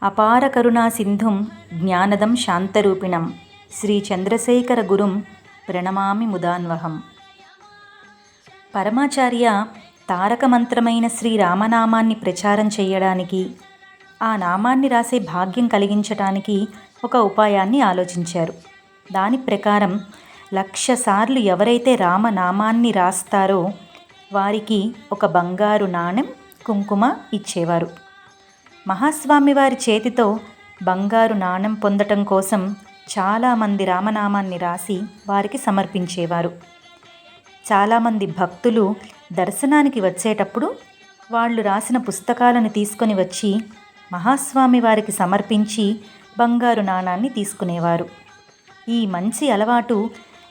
అపార కరుణా సింధుం జ్ఞానదం శాంతరూపిణం శ్రీ చంద్రశేఖర గురుం ప్రణమామి ముదాన్వహం. పరమాచార్య తారక మంత్రమైన శ్రీరామనామాన్ని ప్రచారం చేయడానికి, ఆ నామాన్ని రాసే భాగ్యం కలిగించటానికి ఒక ఉపాయాన్ని ఆలోచించారు. దాని ప్రకారం 1,00,000 సార్లు ఎవరైతే రామనామాన్ని రాస్తారో వారికి ఒక బంగారు నాణెం, కుంకుమ ఇచ్చేవారు. మహాస్వామి వారి చేతితో బంగారు నాణెం పొందటం కోసం చాలామంది రామనామాన్ని రాసి వారికి సమర్పించేవారు. చాలామంది భక్తులు దర్శనానికి వచ్చేటప్పుడు వాళ్ళు రాసిన పుస్తకాలను తీసుకొని వచ్చి మహాస్వామి వారికి సమర్పించి బంగారు నాణాన్ని తీసుకునేవారు. ఈ మంచి అలవాటు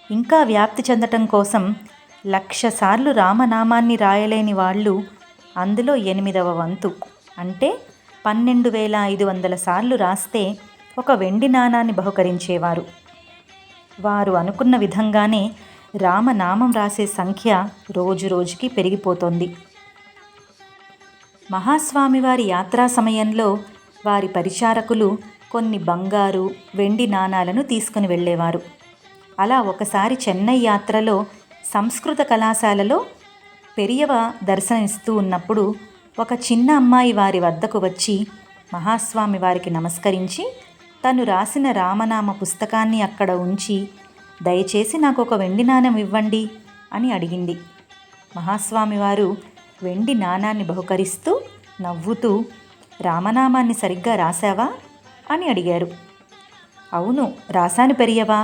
ఇంకా వ్యాప్తి చెందటం కోసం 1,00,000 సార్లు రామనామాన్ని రాయలేని వాళ్ళు అందులో 8వ వంతు అంటే 12,500 సార్లు రాస్తే ఒక వెండి నాణాన్ని బహుకరించేవారు. వారు అనుకున్న విధంగానే రామనామం రాసే సంఖ్య రోజురోజుకి పెరిగిపోతోంది. మహాస్వామివారి యాత్రా సమయంలో వారి పరిచారకులు కొన్ని బంగారు, వెండి నాణాలను తీసుకుని వెళ్ళేవారు. అలా ఒకసారి చెన్నై యాత్రలో సంస్కృత కళాశాలలో పెరియవ దర్శనమిస్తూ ఉన్నప్పుడు ఒక చిన్న అమ్మాయి వారి వద్దకు వచ్చి మహాస్వామి వారికి నమస్కరించి తను రాసిన రామనామ పుస్తకాన్ని అక్కడ ఉంచి, దయచేసి నాకు ఒక వెండి నాణెం ఇవ్వండి అని అడిగింది. మహాస్వామి వారు వెండి నాణాన్ని బహుకరిస్తూ నవ్వుతూ, రామనామాన్ని సరిగ్గా రాశావా అని అడిగారు. అవును, రాశాను పెరియవా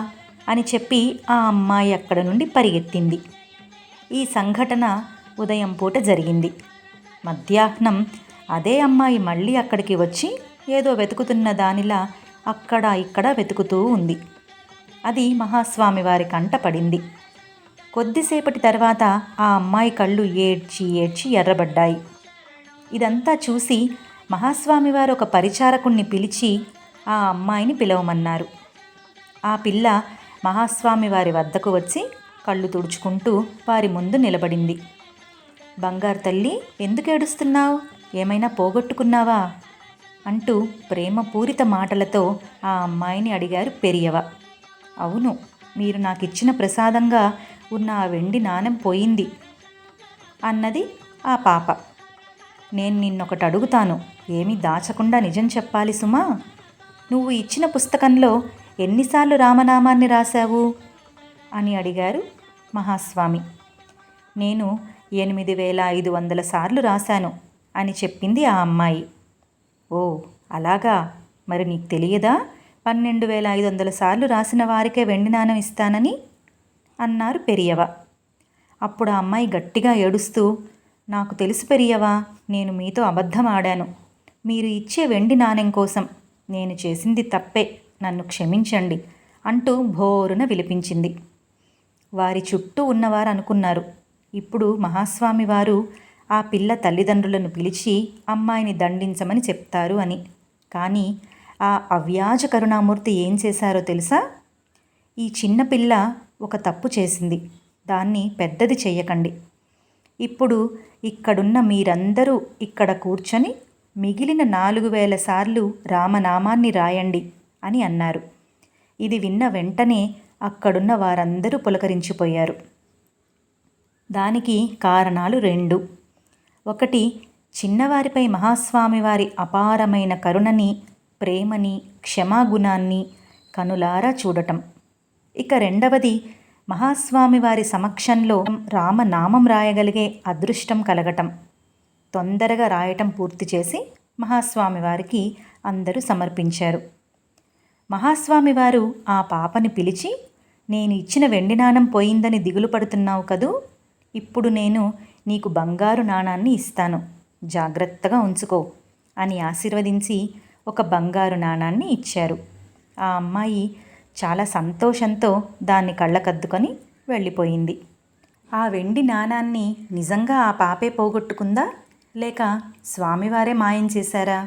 అని చెప్పి ఆ అమ్మాయి అక్కడ నుండి పరిగెత్తింది. ఈ సంఘటన ఉదయం పూట జరిగింది. మధ్యాహ్నం అదే అమ్మాయి మళ్ళీ అక్కడికి వచ్చి ఏదో వెతుకుతున్న దానిలా అక్కడ ఇక్కడ వెతుకుతూ ఉంది. అది మహాస్వామి వారి కంట పడింది. కొద్దిసేపటి తర్వాత ఆ అమ్మాయి కళ్ళు ఏడ్చి ఏడ్చి ఎర్రబడ్డాయి. ఇదంతా చూసి మహాస్వామి వారు ఒక పరిచారకుణ్ణి పిలిచి ఆ అమ్మాయిని పిలవమన్నారు. ఆ పిల్ల మహాస్వామి వారి వద్దకు వచ్చి కళ్ళు తుడుచుకుంటూ వారి ముందు నిలబడింది. బంగారు తల్లి, ఎందుకు ఏడుస్తున్నావు? ఏమైనా పోగొట్టుకున్నావా అంటూ ప్రేమపూరిత మాటలతో ఆ అమ్మాయిని అడిగారు పెరియవ. అవును, మీరు నాకు ఇచ్చిన ప్రసాదంగా ఉన్న ఆ వెండి నాణెం పోయింది అన్నది ఆ పాప. నేను నిన్నొకటి అడుగుతాను, ఏమీ దాచకుండా నిజం చెప్పాలి సుమా. నువ్వు ఇచ్చిన పుస్తకంలో ఎన్నిసార్లు రామనామాన్ని రాశావు అని అడిగారు మహాస్వామి. నేను 8,500 సార్లు రాశాను అని చెప్పింది ఆ అమ్మాయి. ఓ అలాగా, మరి నీకు తెలియదా 12,500 సార్లు రాసిన వారికే వెండి నాణెం ఇస్తానని అన్నారు పెరియవ. అప్పుడు ఆ అమ్మాయి గట్టిగా ఏడుస్తూ, నాకు తెలుసు పెరియవా, నేను మీతో అబద్ధం ఆడాను. మీరు ఇచ్చే వెండి నాణెం కోసం నేను చేసింది తప్పే, నన్ను క్షమించండి అంటూ భోరున విలిపించింది. వారి చుట్టూ ఉన్నవారు అనుకున్నారు, ఇప్పుడు మహాస్వామి వారు ఆ పిల్ల తల్లిదండ్రులను పిలిచి అమ్మాయిని దండించమని చెప్తారు అని. కానీ ఆ అవ్యాజ కరుణామూర్తి ఏం చేశారో తెలుసా? ఈ చిన్న పిల్ల ఒక తప్పు చేసింది, దాన్ని పెద్దది చెయ్యకండి. ఇప్పుడు ఇక్కడున్న మీరందరూ ఇక్కడ కూర్చొని మిగిలిన 4,000 సార్లు రామనామాన్ని రాయండి అని అన్నారు. ఇది విన్న వెంటనే అక్కడున్న వారందరూ పులకరించిపోయారు. దానికి కారణాలు 2. ఒకటి, చిన్నవారిపై మహాస్వామి వారి అపారమైన కరుణని, ప్రేమని, క్షమాగుణాన్ని కనులారా చూడటం. ఇక 2వది, మహాస్వామి వారి సమక్షంలో రామనామం రాయగలిగే అదృష్టం కలగటం. తొందరగా రాయటం పూర్తి చేసి మహాస్వామి వారికి అందరూ సమర్పించారు. మహాస్వామి వారు ఆ పాపని పిలిచి, నేను ఇచ్చిన వెండి నాణం పోయిందని దిగులు పడుతున్నావు కదూ, ఇప్పుడు నేను నీకు బంగారు నాణాన్ని ఇస్తాను, జాగ్రత్తగా ఉంచుకో అని ఆశీర్వదించి ఒక బంగారు నాణాన్ని ఇచ్చారు. ఆ అమ్మాయి చాలా సంతోషంతో దాన్ని కళ్ళకద్దుకొని వెళ్ళిపోయింది. ఆ వెండి నాణాన్ని నిజంగా ఆ పాపే పోగొట్టుకుందా, లేక స్వామివారే మాయం చేశారా?